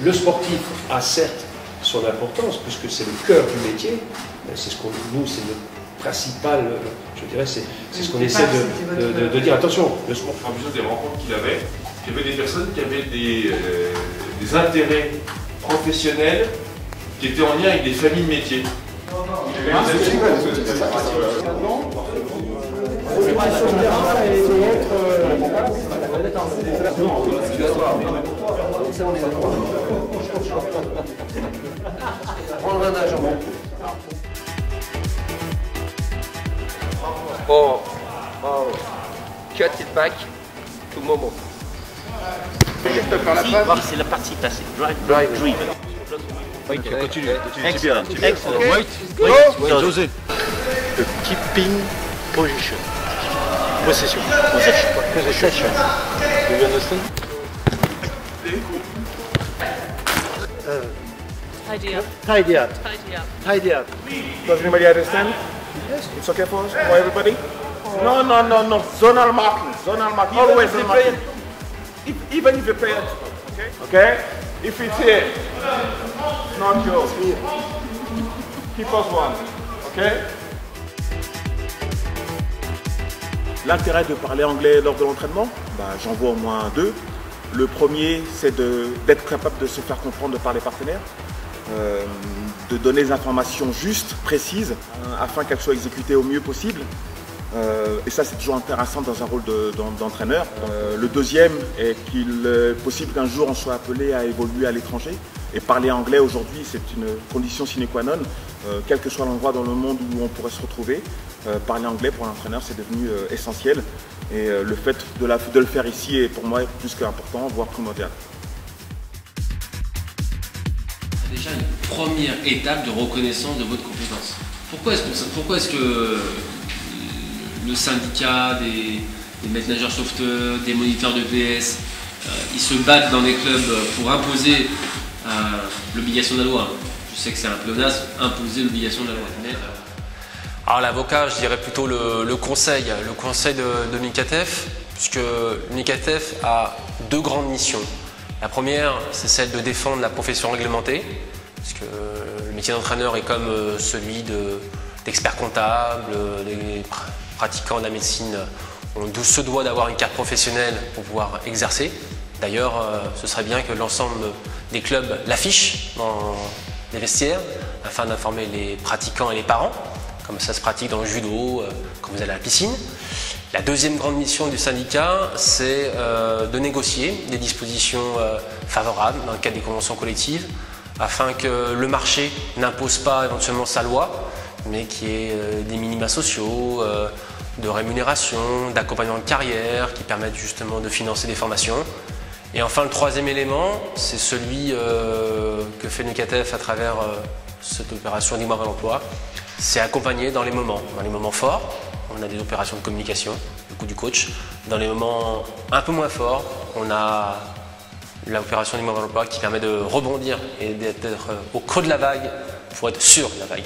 le sportif a certes son importance, puisque c'est le cœur du métier, c'est ce qu'on nous, c'est notre principal, je dirais, c'est ce qu'on essaie de dire. Attention, le sport. En fonction des rencontres qu'il y avait des personnes qui avaient des intérêts professionnels qui étaient en lien avec des familles de métiers. Oh, cut it back to Momo. C'est la partie passée. Drive. Oui, continue. Excellent. Wait. José. The keeping position. Possession. Do you understand? Tidy up. Does anybody understand? Yes. It's okay for us? For everybody? No. Zonal marking. Always zonal marking. Even if you pay it. Okay? If it's here, it's not yours. Keep us one. Okay? L'intérêt de parler anglais lors de l'entraînement, j'en vois au moins deux. Le premier, c'est d'être capable de se faire comprendre par les partenaires, de donner des informations justes, précises, afin qu'elles soient exécutées au mieux possible. Et ça, c'est toujours intéressant dans un rôle d'entraîneur. Le deuxième est qu'il est possible qu'un jour on soit appelé à évoluer à l'étranger. Et parler anglais aujourd'hui, c'est une condition sine qua non, quel que soit l'endroit dans le monde où on pourrait se retrouver. Parler anglais pour l'entraîneur, c'est devenu essentiel. Et le fait de le faire ici est pour moi plus qu'important, voire primordial. Déjà une première étape de reconnaissance de votre compétence. Pourquoi est-ce que le syndicat des maîtres nageurs sauveteurs, des moniteurs de PS, ils se battent dans les clubs pour imposer l'obligation de la loi? Je sais que c'est un pléonasme, imposer l'obligation de la loi. Mais, alors l'avocat, je dirais plutôt le conseil de l'UNICATF, puisque l'UNICATF a deux grandes missions. La première, c'est celle de défendre la profession réglementée, puisque le métier d'entraîneur est comme celui d'expert comptable, les pratiquants de la médecine se doit d'avoir une carte professionnelle pour pouvoir exercer. D'ailleurs, ce serait bien que l'ensemble des clubs l'affichent dans les vestiaires, afin d'informer les pratiquants et les parents, comme ça se pratique dans le judo, quand vous allez à la piscine. La deuxième grande mission du syndicat, c'est de négocier des dispositions favorables dans le cadre des conventions collectives, afin que le marché n'impose pas éventuellement sa loi, mais qu'il y ait des minima sociaux, de rémunération, d'accompagnement de carrière, qui permettent justement de financer des formations. Et enfin, le troisième élément, c'est celui que fait l'UNICATF à travers cette opération Libre à l'emploi, c'est accompagner dans les moments forts. On a des opérations de communication, le coup du coach. Dans les moments un peu moins forts, on a l'opération Libre à l'emploi qui permet de rebondir et d'être au creux de la vague pour être sur la vague.